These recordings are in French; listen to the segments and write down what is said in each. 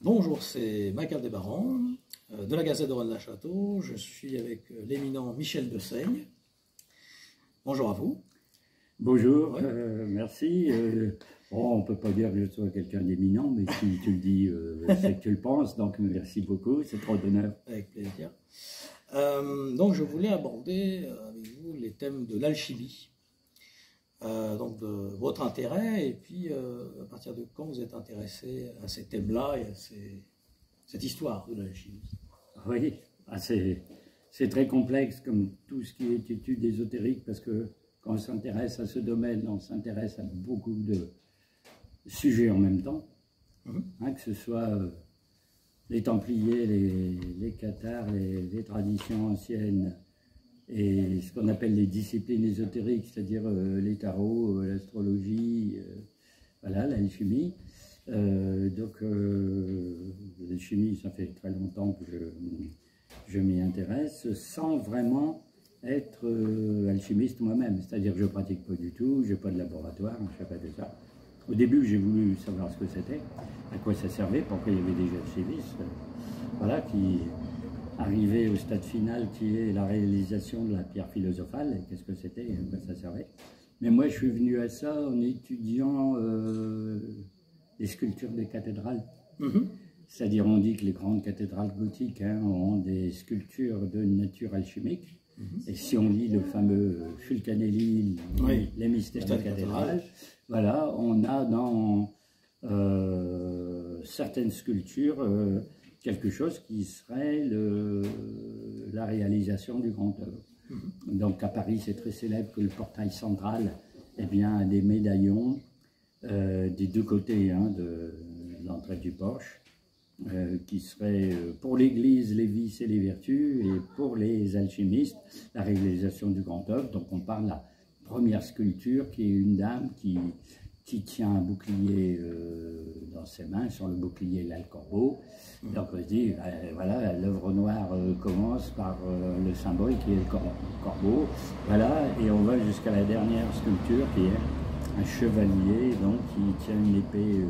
Bonjour, c'est Michael Desbarans de la Gazette de Rennes-la-Château. Je suis avec l'éminent Michel Dessaigne. Bonjour à vous. Bonjour, merci. On ne peut pas dire que je sois quelqu'un d'éminent, mais si tu le dis, c'est que tu le penses, donc merci beaucoup, c'est trop d'honneur. Avec plaisir. Donc je voulais aborder avec vous les thèmes de l'alchimie, donc de votre intérêt, et puis à partir de quand vous êtes intéressé à ces thèmes-là et à cette histoire de l'alchimie. Oui, c'est très complexe comme tout ce qui est étude ésotérique, parce que quand on s'intéresse à ce domaine, on s'intéresse à beaucoup de sujets en même temps, que ce soit les Templiers, les Cathars, les traditions anciennes, et ce qu'on appelle les disciplines ésotériques, c'est-à-dire les tarots, l'astrologie, voilà, l'alchimie. Donc l'alchimie, ça fait très longtemps que je m'y intéresse, sans vraiment être alchimiste moi-même, c'est-à-dire que je ne pratique pas du tout, je n'ai pas de laboratoire, je ne fais pas de ça. Au début, j'ai voulu savoir ce que c'était, à quoi ça servait, pourquoi il y avait des alchimistes, voilà, qui arrivaient au stade final qui est la réalisation de la pierre philosophale, qu'est-ce que c'était et à quoi ça servait. Mais moi, je suis venu à ça en étudiant les sculptures des cathédrales. C'est-à-dire, on dit que les grandes cathédrales gothiques ont des sculptures de nature alchimique. Et si on lit le fameux Fulcanelli, les mystères de cathédrale, voilà, on a dans certaines sculptures quelque chose qui serait la réalisation du grand œuvre. Donc à Paris, c'est très célèbre que le portail central, eh bien, a des médaillons des deux côtés de l'entrée du porche, qui serait pour l'Église les vices et les vertus, et pour les alchimistes la réalisation du grand œuvre. Donc on parle de la première sculpture qui est une dame qui tient un bouclier dans ses mains. Sur le bouclier il a le corbeau. Donc on se dit voilà, l'œuvre noire commence par le symbole qui est le corbeau, voilà, et on va jusqu'à la dernière sculpture qui est un chevalier donc qui tient une épée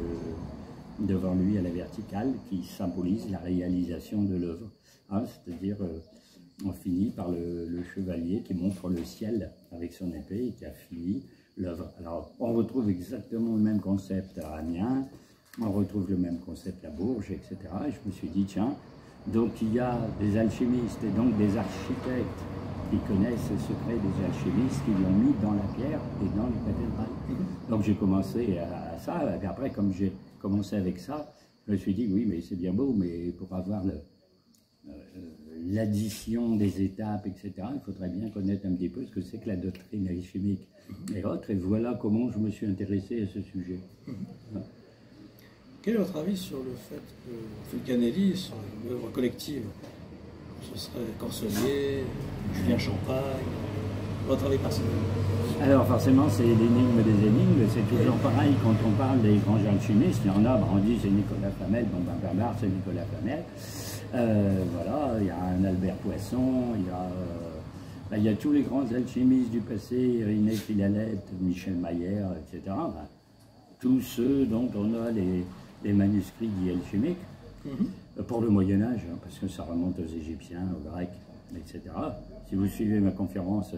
devant lui à la verticale, qui symbolise la réalisation de l'œuvre. C'est-à-dire, on finit par le chevalier qui montre le ciel avec son épée et qui a fini l'œuvre. Alors, on retrouve exactement le même concept à Amiens, on retrouve le même concept à Bourges, etc. Et je me suis dit, tiens, donc il y a des alchimistes et donc des architectes qui connaissent le secret des alchimistes, qui l'ont mis dans la pierre et dans les cathédrales. Donc j'ai commencé à ça, et après, comme j'ai commencé avec ça, je me suis dit, oui, mais c'est bien beau, mais pour avoir l'addition des étapes, etc., il faudrait bien connaître un petit peu ce que c'est que la doctrine alchimique et autres, et voilà comment je me suis intéressé à ce sujet. Quel est votre avis sur le fait que Fulcanelli, sur une œuvre collective, ce serait Corsellier, Julien Champagne, votre avis personnel? Alors forcément, c'est l'énigme des énigmes, c'est toujours pareil quand on parle des grands alchimistes. Il y en a, on dit c'est Nicolas Flamel, bon ben Bernard c'est Nicolas Flamel. Voilà, il y a un Albert Poisson, il y a tous les grands alchimistes du passé, Irénée Philalette, Michel Mayer, etc. Ben, tous ceux dont on a les manuscrits dits alchimiques, pour le Moyen-Âge, parce que ça remonte aux Égyptiens, aux Grecs, etc. Si vous suivez ma conférence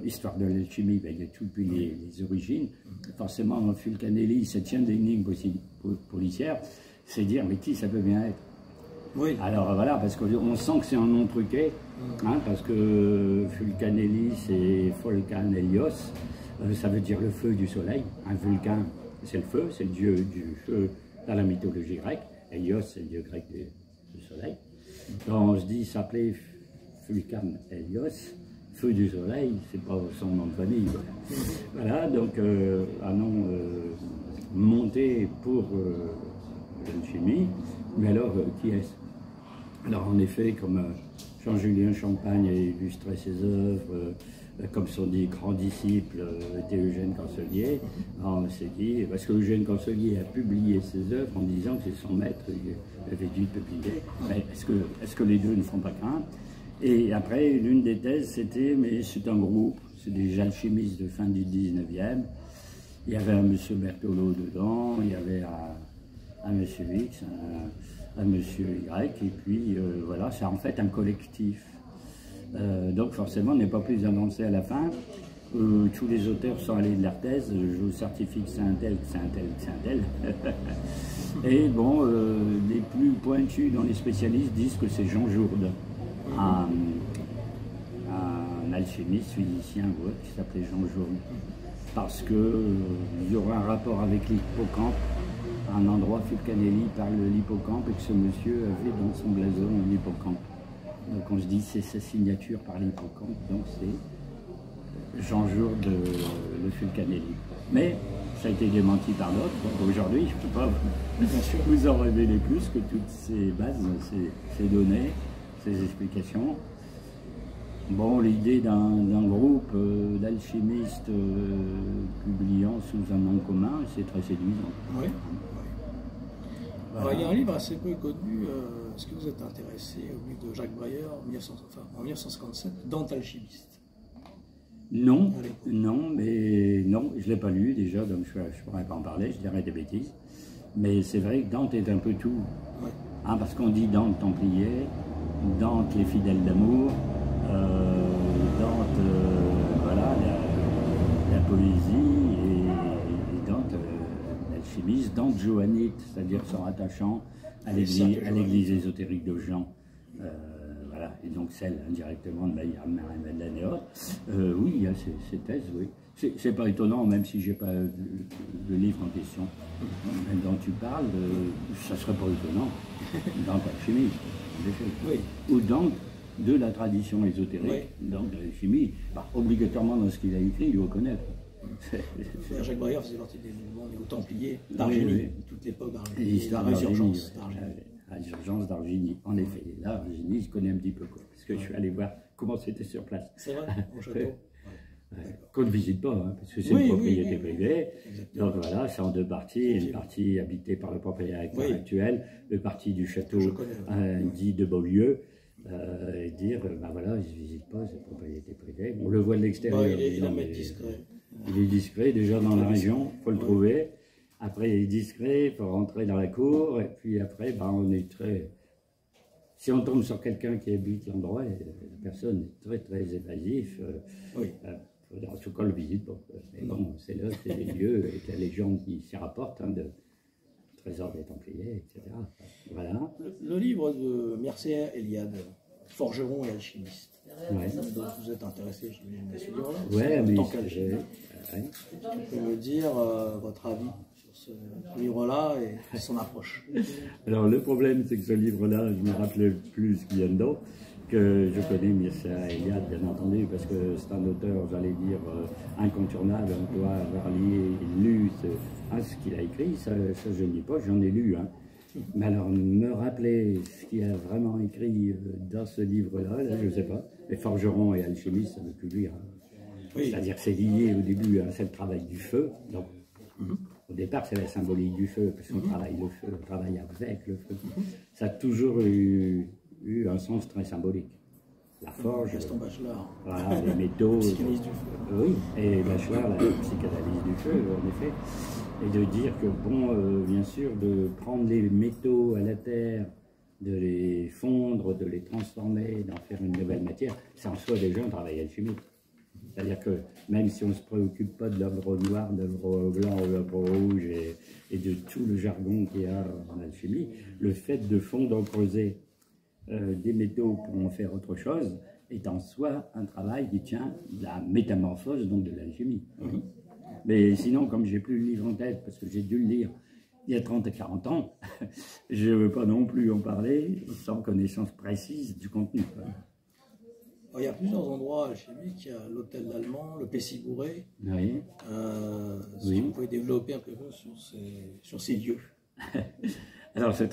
Histoire de l'alchimie, ben, il y a tout depuis les origines. Forcément, Fulcanelli, ça tient d'énigmes aussi policières, c'est dire, mais qui ça peut bien être? Oui. Alors voilà, parce qu'on sent que c'est un nom truqué, parce que Fulcanelli, c'est Volcan Helios, ça veut dire le feu du soleil. Un vulcain, c'est le feu, c'est le dieu du feu dans la mythologie grecque. Helios, c'est le dieu grec du soleil. Donc on se dit, s'appelait Vulcan Helios, feu du soleil, c'est pas son nom de famille. Voilà, donc un nom monté pour l'alchimie, mais alors qui est-ce? Alors en effet, comme Jean-Julien Champagne a illustré ses œuvres, comme son dit grand disciple était Eugène Corsellier, on s'est dit, parce que Eugène Corsellier a publié ses œuvres en disant que c'est son maître, il avait dû publier, mais est-ce que les deux ne font pas craindre? Et après, l'une des thèses, c'était, mais c'est un groupe, c'est des alchimistes de fin du 19e, il y avait un monsieur Berthelot dedans, il y avait un monsieur X, un monsieur Y, et puis voilà, c'est en fait un collectif. Donc forcément, on n'est pas plus avancé à la fin. Tous les auteurs sont allés de leur thèse, je vous certifie que c'est un tel, que c'est un tel, que c'est un tel. Et bon, les plus pointus dans les spécialistes disent que c'est Jean Jourde, un alchimiste, physicien, ouais, qui s'appelait Jean Jourde. Parce qu'il y aura un rapport avec l'hippocampe, un endroit, Fulcanelli parle de l'hippocampe, et que ce monsieur avait dans son blason un hippocampe. Donc on se dit c'est sa signature par l'hippocampe, donc c'est Jean Jourde le Fulcanelli. Mais ça a été démenti par d'autres, donc aujourd'hui je ne peux pas vous en révéler plus que toutes ces bases, ces données, ces explications. Bon, l'idée d'un groupe d'alchimistes publiant sous un nom commun, c'est très séduisant. Oui. Voilà. Il y a un livre assez peu connu, est-ce que vous êtes intéressé au livre de Jacques Breyer en 1957, Dante alchimiste? Non, non, mais non, je ne l'ai pas lu déjà, donc je ne pourrais pas en parler, je dirais des bêtises. Mais c'est vrai que Dante est un peu tout. Ouais. Hein, parce qu'on dit Dante Templier, Dante les fidèles d'amour, Dante, voilà, la poésie, et Dante l'alchimiste, Dante Johannite, c'est-à-dire son rattachant à l'église ésotérique de Jean. Voilà, et donc celle indirectement de Marie-Madeleine et autres. Oui, il y a ces thèses, oui. C'est pas étonnant, même si j'ai pas le livre en question dont tu parles, ça serait pas étonnant. Dante alchimiste, en effet. Oui. Ou Dante de la tradition ésotérique, oui. Donc de l'alchimie, obligatoirement dans ce qu'il a écrit, il doit connaître. Jacques Breyer faisait partie des mouvements néo-templiers d'Argénie, oui. Toute l'époque d'Argénie. L'histoire de l'urgence d'Argénie, en effet. Là, Argénie, je connais un petit peu, quoi, parce que je suis allé voir comment c'était sur place. C'est vrai, au château. Qu'on ne visite pas, hein, parce que c'est une propriété privée. Exactement. Donc voilà, c'est en deux parties. Une partie habitée par le propriétaire actuel, le parti du château dit de Beaulieu. Et dire, ben voilà, je ne visite pas cette propriété privée. On le voit de l'extérieur. Il est discret. Il est discret, déjà dans la région, il faut le trouver. Après, il est discret, il faut rentrer dans la cour. Et puis après, ben, on est très... Si on tombe sur quelqu'un qui habite l'endroit, la personne est très, très évasif. En tout cas, on ne le visite pas. Mais bon, c'est là, c'est les lieux avec la légende qui s'y rapporte, hein, de trésor des Templiers, etc. Voilà. Le livre de Mircea Eliade, Forgeron et alchimiste. Ouais. Donc vous êtes intéressé, j'imagine, à ce livre-là. Oui, mais tu peux me dire votre avis sur ce livre-là et son approche. Alors le problème, c'est que ce livre-là, je me rappelais plus ce qu'il y a dedans, que je connais Mircea Eliade, bien entendu, parce que c'est un auteur, j'allais dire, incontournable. On doit avoir lu ce qu'il a écrit, ça je ne dis pas, j'en ai lu. Hein. Mais alors, me rappeler ce qu'il a vraiment écrit dans ce livre-là, là, je ne sais pas. Les forgerons et alchimistes, ça ne veut plus dire. Hein. Oui. C'est-à-dire que c'est lié au début, hein, c'est le travail du feu. Donc, au départ, c'est la symbolique du feu, parce qu'on travaille le feu, on travaille avec le feu. Ça a toujours eu un sens très symbolique. La forge, voilà, les métaux, psychanalyse du feu. Oui, et Bachelard, la psychanalyse du feu, en effet, et de dire que, bon, bien sûr, de prendre les métaux à la terre, de les fondre, de les transformer, d'en faire une nouvelle matière, c'est en soi déjà un travail alchimique. C'est-à-dire que même si on ne se préoccupe pas de l'œuvre noire, de l'œuvre blanc, de l'œuvre rouge et de tout le jargon qu'il y a en alchimie, le fait de fondre, creuser des métaux pour en faire autre chose est en soi un travail qui tient de la métamorphose, donc de l'alchimie. Mais sinon, comme j'ai plus le livre en tête, parce que j'ai dû le lire il y a 30 et 40 ans, je ne veux pas non plus en parler sans connaissance précise du contenu. Il y a plusieurs endroits alchimiques, il y a l'hôtel d'Allemand, le Pessi-Bourré. Oui. Si vous pouvez développer un peu sur ces lieux. Alors c'est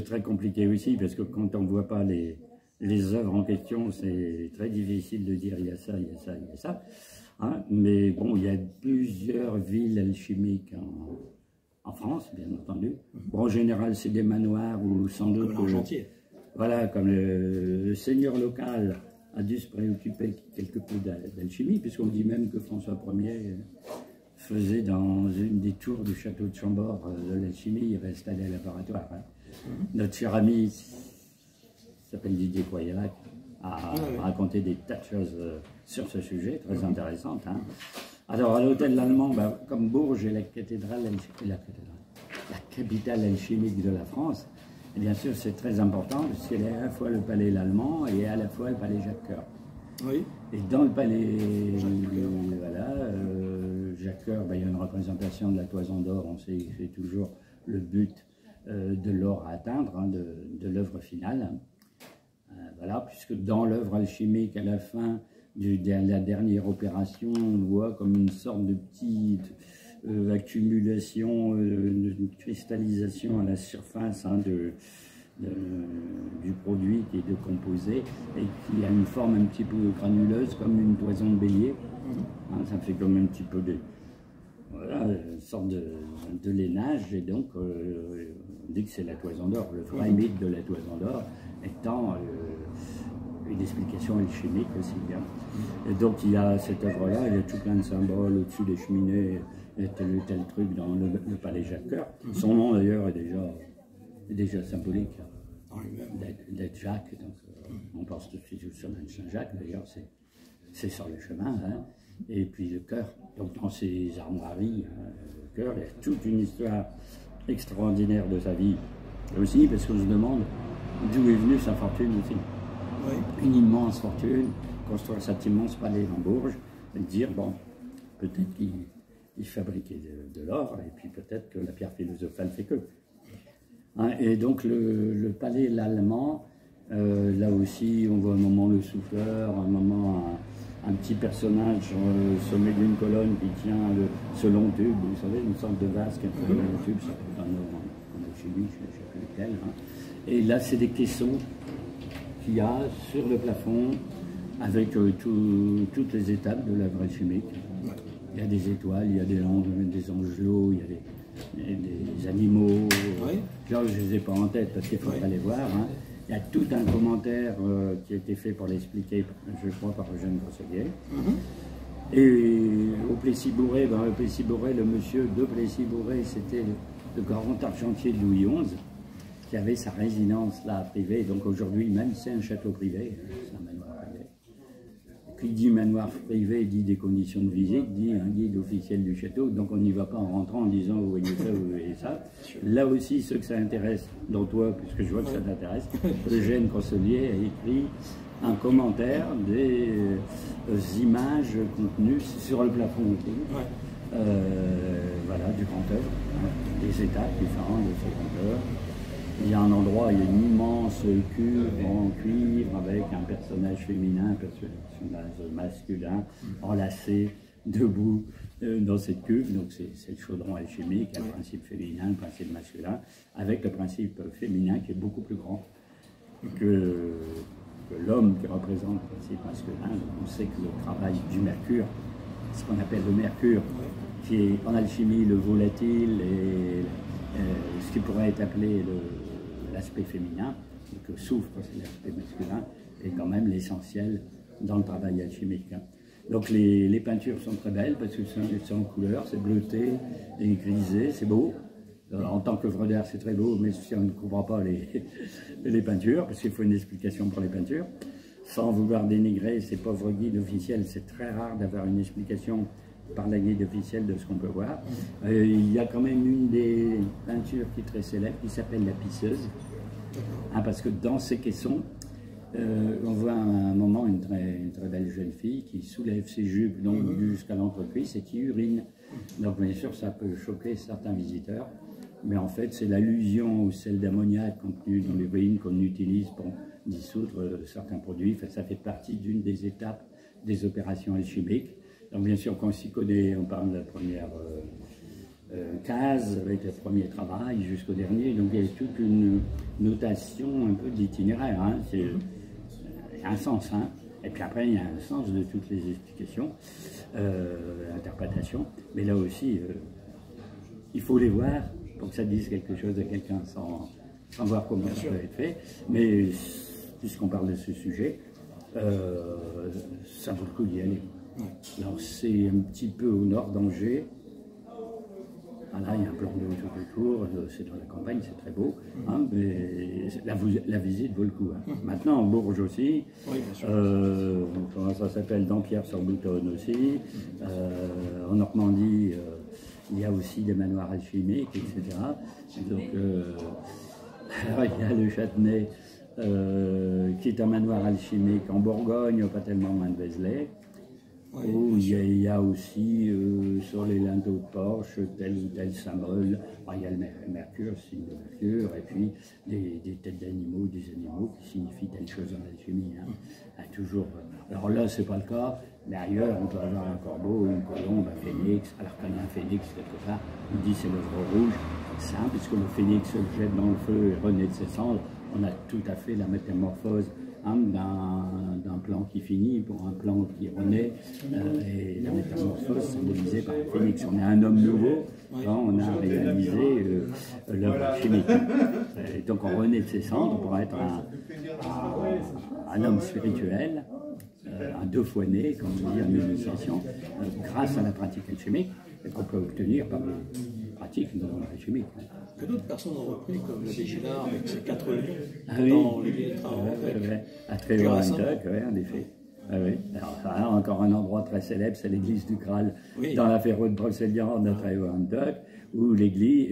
très compliqué aussi, parce que quand on ne voit pas les œuvres en question, c'est très difficile de dire il y a ça, il y a ça, il y a ça. Hein, mais bon, il y a plusieurs villes alchimiques en France, bien entendu. Bon, en général, c'est des manoirs ou sans doute... Comme l'Argentier. Voilà, comme le seigneur local a dû se préoccuper quelque peu d'alchimie, puisqu'on dit même que François Ier faisait dans une des tours du château de Chambord de l'alchimie, il avait installé un laboratoire. Hein. Notre cher ami, qui s'appelle Didier Coyerac, a raconté des tas de choses sur ce sujet, très intéressantes. Hein. Alors, à l'hôtel L'Allemand, ben, comme Bourges est la capitale alchimique de la France, et bien sûr, c'est très important, parce qu'il y a à la fois le palais L'Allemand et à la fois le palais Jacques Coeur. Oui. Et dans le palais Jacques Coeur, ben, il y a une représentation de la toison d'or. On sait que c'est toujours le but de l'or à atteindre, hein, de l'œuvre finale. Voilà, puisque dans l'œuvre alchimique, à la fin de la dernière opération, on voit comme une sorte de petite accumulation, de cristallisation à la surface, hein, du produit qui est décomposé et qui a une forme un petit peu granuleuse comme une toison de bélier. Hein, ça fait comme un petit peu voilà, une sorte de lainage, et donc on dit que c'est la toison d'or, le vrai mythe de la toison d'or étant une explication alchimique aussi bien. Et donc il y a cette œuvre-là, il y a tout plein de symboles au-dessus des cheminées, et tel ou tel truc dans le palais Jacques Coeur. Son nom d'ailleurs est déjà symbolique d'être Jacques, donc on pense tout de suite au chemin de Saint-Jacques, d'ailleurs c'est sur le chemin, hein. Et puis le cœur, donc dans ses armoiries, hein, le cœur, il y a toute une histoire extraordinaire de sa vie aussi, parce qu'on se demande d'où est venue sa fortune aussi. Oui. Une immense fortune, construire cet immense palais dans Bourges, et dire, bon, peut-être qu'il fabriquait de l'or, et puis peut-être que la pierre philosophale fait que. Hein, et donc le palais L'Allemand, là aussi on voit un moment le souffleur, un moment un petit personnage au sommet d'une colonne qui tient ce long tube, vous savez, une sorte de vase qui a un long tube, ça peut être en alchimie, je ne sais plus lequel. Hein. Et là c'est des caissons qu'il y a sur le plafond avec toutes les étapes de l'œuvre alchimique. Il y a des étoiles, il y a des angelots, il y a des animaux. Oui. Là, je ne les ai pas en tête parce qu'il faut aller voir. Hein. Il y a tout un commentaire qui a été fait pour l'expliquer, je crois, par Eugène Grosselier. Et au Plessis-Bourré, le monsieur de Plessis-Bourré, c'était le grand argentier de Louis XI, qui avait sa résidence là privée. Donc aujourd'hui, même c'est un château privé, c'est un manoir privé. Qui dit manoir privé, dit des conditions de visite, dit un guide officiel du château, donc on n'y va pas en rentrant en disant vous voyez ça, vous voyez ça. Là aussi, ceux que ça intéresse, dont toi, puisque je vois que ça t'intéresse, Eugène Grosselier a écrit un commentaire des images contenues sur le plafond voilà, du grand œuvre, hein, des étapes différentes de ce grand œuvre. Il y a un endroit, il y a une immense cuve en cuivre avec un personnage féminin, un personnage masculin, enlacé, debout dans cette cuve. Donc c'est le chaudron alchimique, il y a le principe féminin, le principe masculin, avec le principe féminin qui est beaucoup plus grand que l'homme qui représente le principe masculin. Donc on sait que le travail du mercure, ce qu'on appelle le mercure, qui est en alchimie le volatile et ce qui pourrait être appelé l'aspect féminin, et que souffre c'est l'aspect masculin, est quand même l'essentiel dans le travail alchimique. Hein. Donc les peintures sont très belles parce que c'est en couleur, c'est bleuté et grisé, c'est beau. Alors, en tant qu'œuvre d'art, c'est très beau, mais si on ne comprend pas les peintures, parce qu'il faut une explication pour les peintures, sans vouloir dénigrer ces pauvres guides officiels, c'est très rare d'avoir une explication par la guide officielle de ce qu'on peut voir. Il y a quand même une des peintures qui est très célèbre, qui s'appelle la pisseuse, hein, parce que dans ces caissons, on voit à un moment une très belle jeune fille qui soulève ses jupes jusqu'à l'entrecuisse et qui urine. Donc bien sûr, ça peut choquer certains visiteurs, mais en fait, c'est l'allusion au sel d'ammoniac contenu dans l'urine qu'on utilise pour dissoudre certains produits. Enfin, ça fait partie d'une des étapes des opérations alchimiques. Donc bien sûr, quand on s'y connaît, on parle de la première case avec le premier travail jusqu'au dernier. Donc il y a toute une notation un peu d'itinéraire. Hein. Il y a un sens. Hein. Et puis après, il y a un sens de toutes les explications, interprétations. Mais là aussi, il faut les voir pour que ça dise quelque chose à quelqu'un sans voir comment ça peut être fait. Mais puisqu'on parle de ce sujet, ça vaut le coup d'y aller. Alors c'est un petit peu au nord d'Angers, Voilà, il y a un plan d'eau tout autour, c'est dans la campagne, c'est très beau, hein, mais la visite vaut le coup. Hein. Maintenant, en Bourges aussi, Oui, bien sûr. comment ça s'appelle, Dampierre-sur-Boutonne aussi, en Normandie, il y a aussi des manoirs alchimiques, etc. Donc, alors, il y a le Châtenay, qui est un manoir alchimique en Bourgogne, pas tellement loin de Vézelay. Oui, Où il y a aussi sur les linteaux de porche tel ou tel symbole. Il y a le mercure, signe de mercure, et puis des têtes d'animaux, des animaux qui signifient telle chose en alchimie. Hein. Toujours. Alors là, c'est pas le cas, mais ailleurs, on peut avoir un corbeau, une colombe, un phénix. Alors quand il y a un phénix quelque part, on dit c'est l'œuvre rouge. C'est simple, puisque le phénix se jette dans le feu et renaît de ses cendres. On a tout à fait la métamorphose. Hein, d'un plan qui finit pour un plan qui renaît, et la métamorphose symbolisée par le phénix. On est un homme nouveau quand on a réalisé l'œuvre chimique. Et donc on renaît de ses cendres pour être un homme spirituel, un deux fois né, comme on dit en initiation, grâce à la pratique alchimique qu'on peut obtenir par les pratiques de l'alchimie. Que d'autres personnes ont repris, comme l'abbé Gillard avec ses 4 lions Oui. dans l'église de Traoré. À Trévorantoc, en effet. Ah oui. Alors, ça a encore un endroit très célèbre, c'est l'église du Graal, dans la Féroce de Brocéliande à Trévorantoc, où l'abbé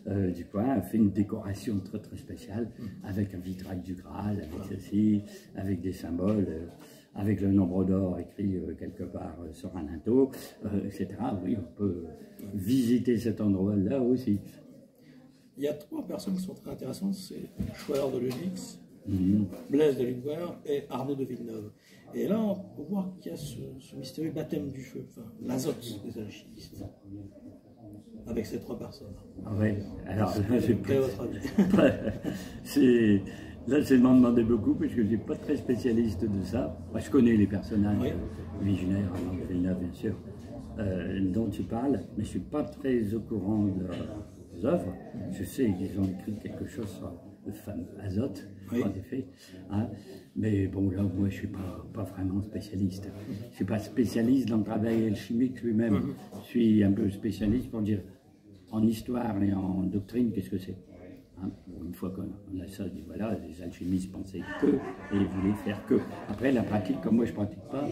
du coin a fait une décoration très très spéciale, avec un vitrail du Graal, avec ceci, avec des symboles, avec le nombre d'or écrit quelque part sur un linteau, etc. Oui, on peut visiter cet endroit-là aussi. Il y a 3 personnes qui sont très intéressantes, c'est Schwaller de Ludwix, Blaise de Luguer et Arnaud de Villeneuve. Et là, on peut voir qu'il y a ce mystérieux baptême du feu, enfin, l'azote des alchimistes, avec ces 3 personnes. Oui, alors Quel est votre avis? Là, c'est m'en demander beaucoup, parce que je ne suis pas très spécialiste de ça. Moi, je connais les personnages, Vigenère, Arnaud de Villeneuve, bien sûr, dont tu parles, mais je ne suis pas très au courant de leurs œuvres. Je sais qu'ils ont écrit quelque chose sur le fameux azote, en effet. Hein. Mais bon, là, moi, je ne suis pas vraiment spécialiste. Je ne suis pas spécialiste dans le travail alchimique lui-même. Je suis un peu spécialiste pour dire, en histoire et en doctrine, qu'est-ce que c'est. Hein, une fois qu'on a ça, on dit voilà, les alchimistes pensaient que et voulaient faire que. Après, la pratique, comme moi je ne pratique pas,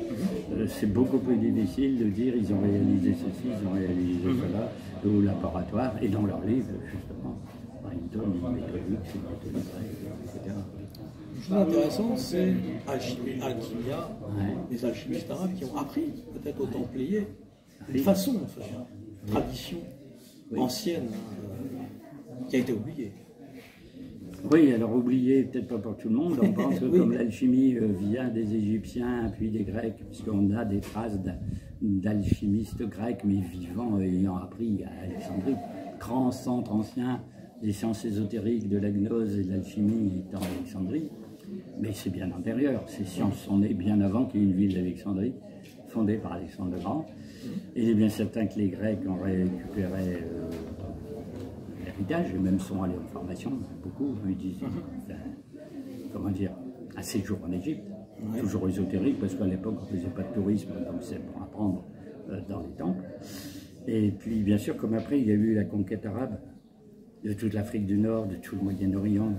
c'est beaucoup plus difficile de dire ils ont réalisé ceci, ils ont réalisé cela, au laboratoire, et dans leur livre, justement, ils donnent une méthodique, une méthode, etc. Ce qui est intéressant, c'est Alchimia, les alchimistes arabes qui ont appris, peut-être aux Templiers, une façon de faire, une tradition ancienne, qui a été oubliée. Oui, alors oublié, peut-être pas pour tout le monde, on pense que comme l'alchimie vient des Égyptiens puis des Grecs, puisqu'on a des traces d'alchimistes grecs, mais vivants, ayant appris à Alexandrie, grand centre ancien des sciences ésotériques, de la gnose et de l'alchimie est en Alexandrie, mais c'est bien antérieur, ces sciences sont nées bien avant qu'il y ait une ville d'Alexandrie, fondée par Alexandre le Grand, et il est bien certain que les Grecs ont récupéré l'héritage, et même sont allés en formation, beaucoup, ils disent, comment dire, un séjour en Égypte, toujours ésotérique, parce qu'à l'époque on ne faisait pas de tourisme, donc c'est pour apprendre dans les temples. Et puis bien sûr, comme après il y a eu la conquête arabe, de toute l'Afrique du Nord, de tout le Moyen-Orient,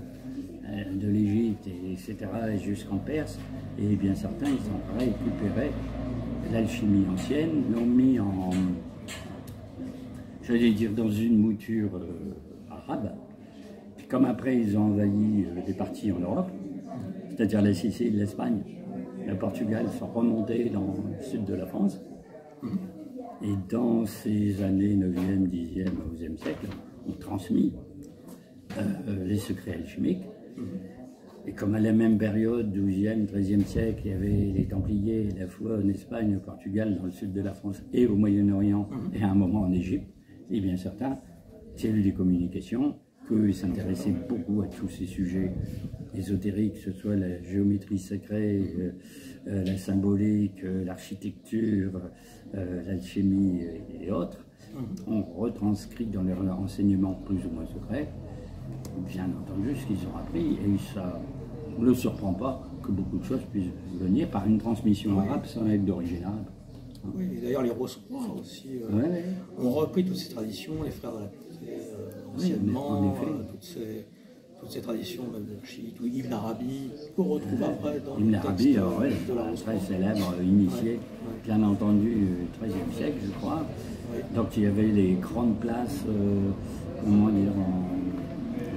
de l'Égypte, etc., jusqu'en Perse, et bien certains, ils ont récupéré l'alchimie ancienne, l'ont mis en, j'allais dire, dans une mouture arabe. Puis comme après, ils ont envahi des parties en Europe, c'est-à-dire la Sicile, l'Espagne, le Portugal, sont remontés dans le sud de la France. Et dans ces années 9e, 10e, 11e siècle, ont transmis les secrets alchimiques. Et comme à la même période, 12e, 13e siècle, il y avait les Templiers, la foi en Espagne, au Portugal, dans le sud de la France et au Moyen-Orient, et à un moment en Égypte, et bien certains, il y a eu des communications, qu'ils s'intéressaient beaucoup à tous ces sujets ésotériques, que ce soit la géométrie sacrée, la symbolique, l'architecture, l'alchimie et autres, ont retranscrit dans leurs enseignements plus ou moins secrets, bien entendu, ce qu'ils ont appris, et ça ne surprend pas que beaucoup de choses puissent venir par une transmission arabe sans être d'origine arabe. Oui, d'ailleurs les Rosecroix aussi ont repris toutes ces traditions, les frères de la Pureté, anciennement, toutes ces traditions, même de chiites, ou Ibn Arabi, qu'on retrouve après dans Ibn le Arabi, texte alors, de la Rosecroix. très célèbre, initié, bien entendu, au XIIIe siècle, je crois. Donc il y avait les grandes places, comment dire,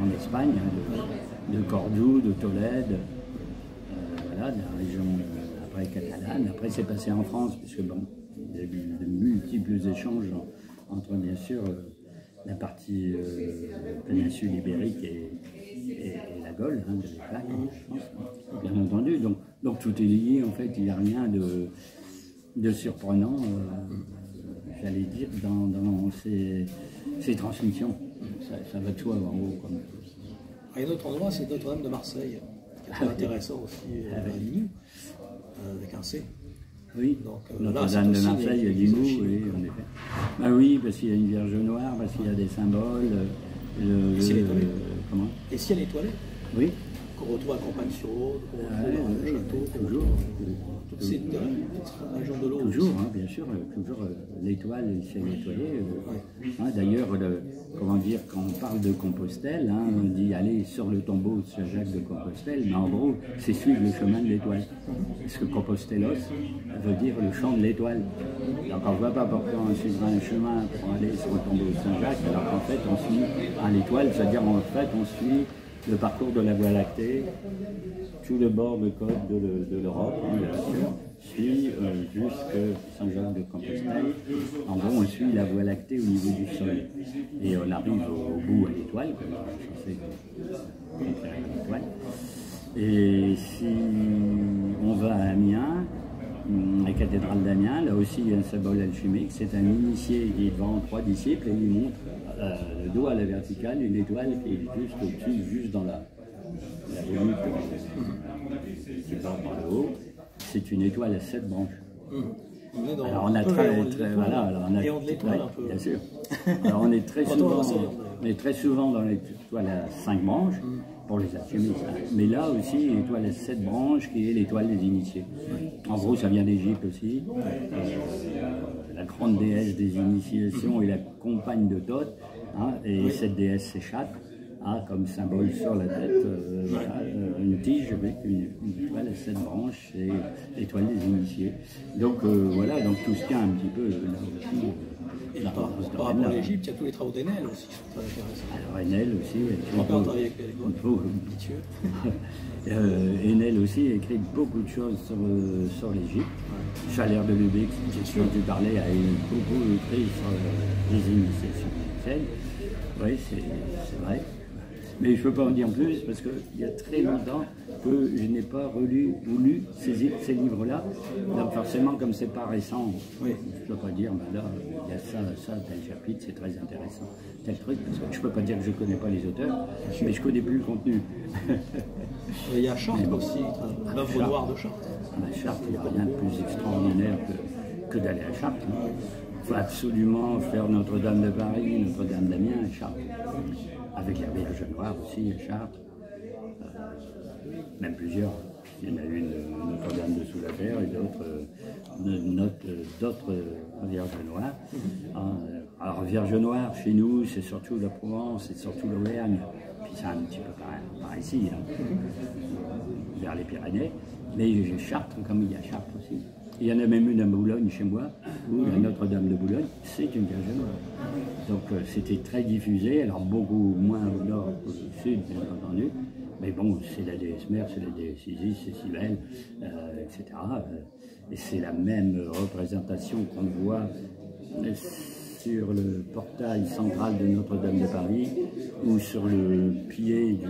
en Espagne, hein, de Cordoue, de Tolède, voilà, de la région après catalane. Après c'est passé en France, puisque bon, il y a eu de multiples échanges entre bien sûr la partie péninsule ibérique et la Gaule, hein, de l'époque, je pense, bien entendu. Donc tout est lié, en fait, il n'y a rien de surprenant, j'allais dire, dans ces transmissions. Ça va de soi en haut. Comme... Il y a un autre endroit, c'est Notre-Dame de Marseille, qui est très intéressant aussi à Limoux, avec un C. Oui, Notre-Dame de Marseille, à Limoux, oui, en effet. Bah oui, parce qu'il y a une Vierge Noire, parce qu'il y a des symboles. Et si elle est étoilée. Comment? Et si elle est étoilée? Oui. Qu'on retrouve à Campagne-sur-Aude, qu'on retrouve à Château, toujours. Toute cette région de l'eau. Toujours, hein, bien sûr, toujours l'étoile, le ciel étoilé. Hein, d'ailleurs, comment dire, quand on parle de Compostelle, hein, on dit aller sur le tombeau de Saint-Jacques de Compostelle, mais en gros, c'est suivre le chemin de l'étoile. Parce que Compostelos veut dire le champ de l'étoile. Donc on ne voit pas pourquoi on suivra un chemin pour aller sur le tombeau de Saint-Jacques, alors qu'en fait on suit à l'étoile, c'est-à-dire en fait on suit le parcours de la Voie lactée, tout le bord de côte de l'Europe, hein, bien sûr, suit jusqu'à Saint-Jacques de Compostelle. En gros, on suit la Voie lactée au niveau du sol. Et on arrive au bout à l'étoile, comme on est censé faire l'étoile. Et si on va à Amiens, la cathédrale d'Amiens, là aussi il y a un symbole alchimique, c'est un initié qui est devant 3 disciples et il montre le dos à la verticale, une étoile qui est juste au-dessus, juste dans la volute qui part par le haut. C'est une étoile à 7 branches. Alors on a Léon de l'étoile un peu. Bien sûr. Alors on est très souvent dans l'étoile à 5 branches pour les alchimistes. Mais là aussi, l'étoile à 7 branches qui est l'étoile des initiés. En gros, ça vient d'Égypte aussi. La grande déesse des initiations est la compagne de Thoth. Hein, et cette déesse s'échappe. Comme symbole sur la tête, une tige avec une étoile à 7 branches, c'est l'étoile des initiés. Donc voilà, donc tout se tient un petit peu là aussi. Par rapport à l'Égypte, il y a tous les travaux d'Enel aussi qui sont très intéressants. Alors Enel aussi, on peut travailler avec les Enel aussi a écrit beaucoup de choses sur l'Égypte. Chalère de Lubeck, dont tu parlais, a beaucoup écrit sur les initiations égyptiennes. Oui, c'est vrai. Mais je ne peux pas en dire plus parce qu'il y a très longtemps que je n'ai pas relu ou lu ces livres-là. Donc forcément, comme c'est pas récent, je ne peux pas dire, ben là, il y a ça, tel chapitre, c'est très intéressant, tel truc. Parce que je ne peux pas dire que je ne connais pas les auteurs, mais je ne connais plus le contenu. Il y a Chartres aussi, l'œuvre noire de Chartres. Chartres, il n'y a rien de plus extraordinaire que d'aller à Chartres. Il faut absolument faire Notre-Dame de Paris, Notre-Dame d'Amiens à Chartres. Avec la Vierge Noire aussi à Chartres, même plusieurs. Il y en a une Notre-Dame de sous la terre et d'autres Vierges Noires. Alors Vierge Noire, chez nous, c'est surtout la Provence, c'est surtout l'Auvergne, puis c'est un petit peu par ici, hein, vers les Pyrénées. Mais Chartres, comme il y a Chartres aussi. Il y en a même une à Boulogne chez moi, où la Notre-Dame de Boulogne, c'est une Vierge Noire. Donc c'était très diffusé, alors beaucoup moins au nord qu'au sud, bien entendu. Mais bon, c'est la déesse mère, c'est la déesse Isis, c'est Cybèle, etc. Et c'est la même représentation qu'on voit sur le portail central de Notre-Dame de Paris, ou sur le pied du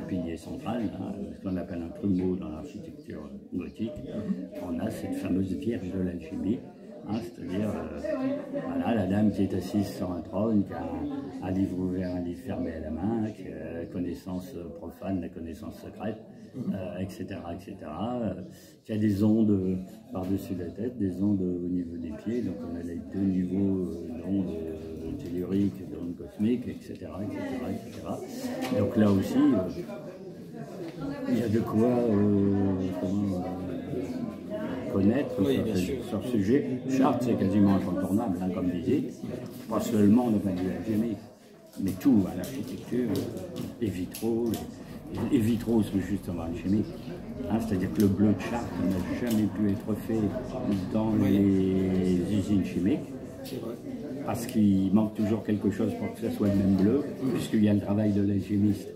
pilier central, hein, ce qu'on appelle un trumeau dans l'architecture gothique. On a cette fameuse Vierge de l'alchimie, hein, c'est-à-dire voilà, la dame qui est assise sur un trône, qui a un livre ouvert, un livre fermé à la main, qui a la connaissance profane, la connaissance secrète, etc., etc., qui a des ondes par-dessus la tête, des ondes au niveau des pieds, donc on a les 2 niveaux d'ondes telluriques, d'ondes cosmiques, etc., etc., etc. Donc là aussi, il y a de quoi connaître sur ce sujet. Chartres, c'est quasiment incontournable, hein, comme disait, pas seulement le point de vue alchimique, mais tout, hein, l'architecture, les vitraux. Les vitraux sont justement alchimiques. Hein, c'est-à-dire que le bleu de Chartres n'a jamais pu être fait dans les usines chimiques. Parce qu'il manque toujours quelque chose pour que ça soit le même bleu, puisqu'il y a le travail de l'alchimiste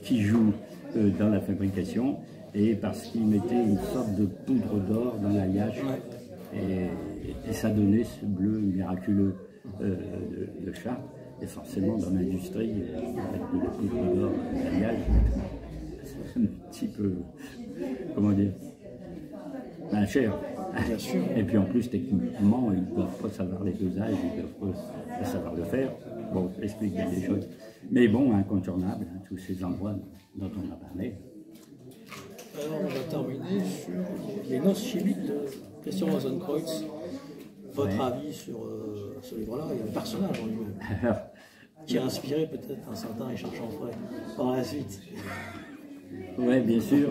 qui joue dans la fabrication, et parce qu'il mettait une sorte de poudre d'or dans l'alliage, et ça donnait ce bleu miraculeux de Chartres. Et forcément, dans l'industrie, mettre de la poudre d'or dans l'alliage, c'est un petit peu, comment dire, cher. Bien sûr. Et puis en plus, techniquement, ils ne doivent pas savoir les dosages, ils doivent pas savoir le faire. Bon, ça explique bien des choses. Mais bon, incontournable, hein, tous ces endroits dont on a parlé. Alors, on va terminer sur les noces chimiques de Christian Rosenkreuz. Votre avis sur ce livre-là et le personnage en lui-même, qui a inspiré peut-être un certain Richard Chanfray par la suite. Oui, bien sûr,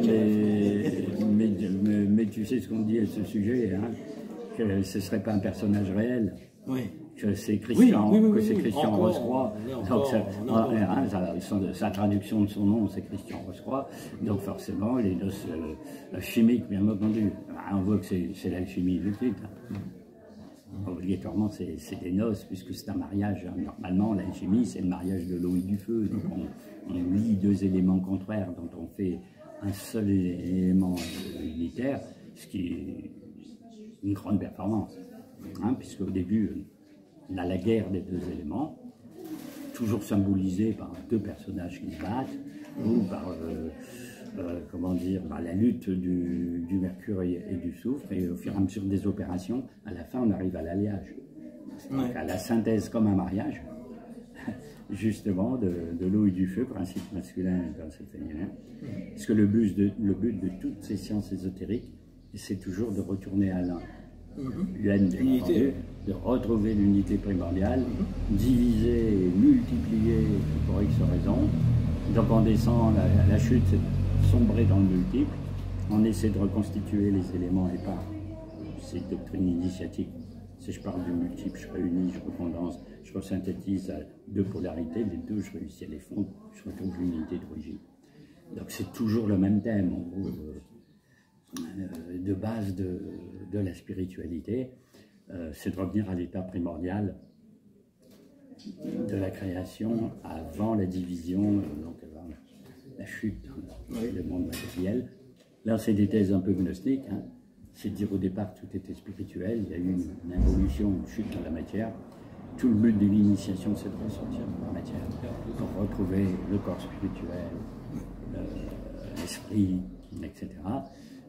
mais tu sais ce qu'on dit à ce sujet, hein, que ce ne serait pas un personnage réel, que c'est Christian, Christian Rosecroix. Sa traduction de son nom, c'est Christian Rosecroix, donc forcément, les noces chimiques, bien entendu, on voit que c'est l'alchimie tout de suite. Hein. Obligatoirement, c'est des noces, puisque c'est un mariage. Normalement, l'alchimie, c'est le mariage de l'eau et du feu. Donc, on lie deux éléments contraires, dont on fait un seul élément unitaire, ce qui est une grande performance. Hein, puisque au début, on a la guerre des deux éléments, toujours symbolisée par deux personnages qui se battent, ou par comment dire, la lutte du mercure et du soufre, et au fur et à mesure des opérations, à la fin on arrive à l'alliage, à la synthèse comme un mariage, justement, de l'eau et du feu, principe masculin et principe féminin. Parce que le but de toutes ces sciences ésotériques, c'est toujours de retourner à l'un. L'unité, de retrouver l'unité primordiale, diviser et multiplier pour X raisons. Donc on descend, la chute, c'est sombrer dans le multiple, on essaie de reconstituer les éléments et par ces doctrines initiatiques. Si je parle du multiple, je réunis, je recondense, je resynthétise à deux polarités, les deux, je réussis à les fondre, je retrouve l'unité d'origine. Donc c'est toujours le même thème, en gros, de base de la spiritualité, c'est de revenir à l'état primordial de la création avant la division, donc avant la chute dans le monde matériel. Là, c'est des thèses un peu gnostiques, hein. C'est de dire au départ tout était spirituel, il y a eu une évolution, une chute dans la matière. Tout le but de l'initiation, c'est de ressortir dans la matière pour retrouver le corps spirituel, l'esprit, etc.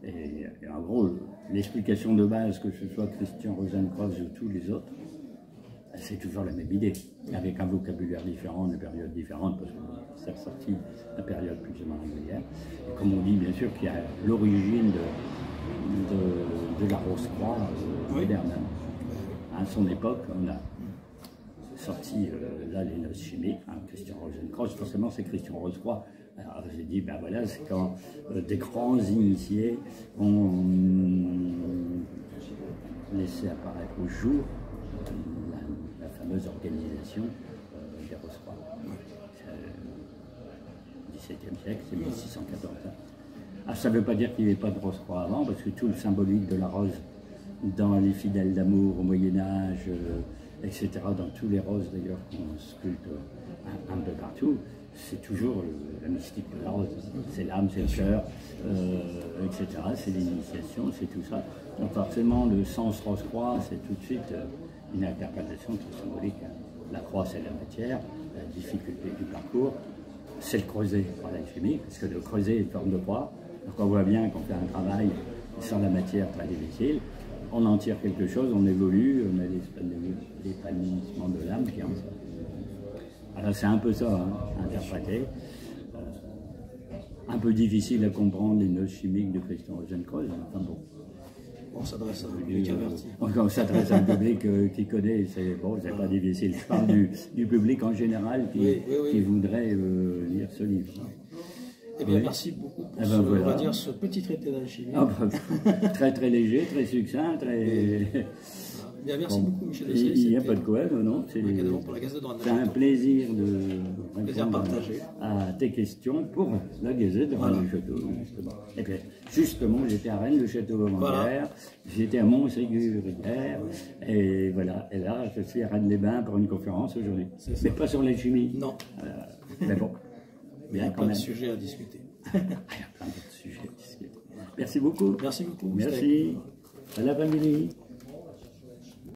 Et en gros, l'explication de base, que ce soit Christian Rosenkreuz ou tous les autres, c'est toujours la même idée, avec un vocabulaire différent, une période différente, parce que c'est ressorti à période plus ou moins régulière. Et comme on dit, bien sûr, qu'il y a l'origine de la Rose-Croix moderne. À son époque, on a sorti là les noces chimiques, hein, Christian Rosenkreuz, forcément c'est Christian Rose-Croix. Alors j'ai dit, ben voilà, c'est quand des grands initiés ont laissé apparaître au jour la fameuse organisation des Rose-Croix. XVIIe siècle, c'est 1614. Ah, ça ne veut pas dire qu'il n'y avait pas de Rose-Croix avant, parce que tout le symbolique de la rose dans les fidèles d'amour au Moyen-Âge, etc., dans tous les roses d'ailleurs qu'on sculpte un peu partout, c'est toujours la mystique de la rose. C'est l'âme, c'est le cœur, etc., c'est l'initiation, c'est tout ça. Donc forcément, le sens Rose-Croix, c'est tout de suite une interprétation très symbolique. La croix, c'est la matière, la difficulté du parcours, c'est le creuset par l'alchimie, parce que le creuset est une forme de croix. Donc on voit bien qu'on fait un travail sans la matière très difficile, on en tire quelque chose, on évolue, on a l'épanouissement de l'âme qui en sort. Alors c'est un peu ça, hein, à interpréter. Un peu difficile à comprendre les noces chimiques de Christian Rosenkreuz, enfin bon. On s'adresse à un public averti. On s'adresse à un public qui connaît, c'est bon, c'est pas difficile. Je parle du public en général qui voudrait lire ce livre. Eh bien, Oui. merci beaucoup pour Eh ben, on voilà. va dire, ce petit traité d'alchimie. Ah, bah, très très léger, très succinct, très... Eh bien, merci Bon, beaucoup, Michel il Deslay. n'y a C'était pas de quoi, non. également pour la Gazette de C'est un Rennes-le-Château. plaisir de Plaisir répondre partagé. à tes questions pour la Gazette de Voilà. Rennes-le-Château. Justement. Et puis, justement, j'étais à Rennes-le-Château avant-hier, Voilà. j'étais à Montségur hier, et voilà. Et là, je suis à Rennes-les-Bains pour une conférence aujourd'hui. C'est ça. Mais pas sur l'alchimie. Non, Mais bon, il y a bien quand plein de même. sujets à discuter. Il y a plein d'autres sujets à discuter. Merci beaucoup. Merci beaucoup. Merci. À l'après-midi.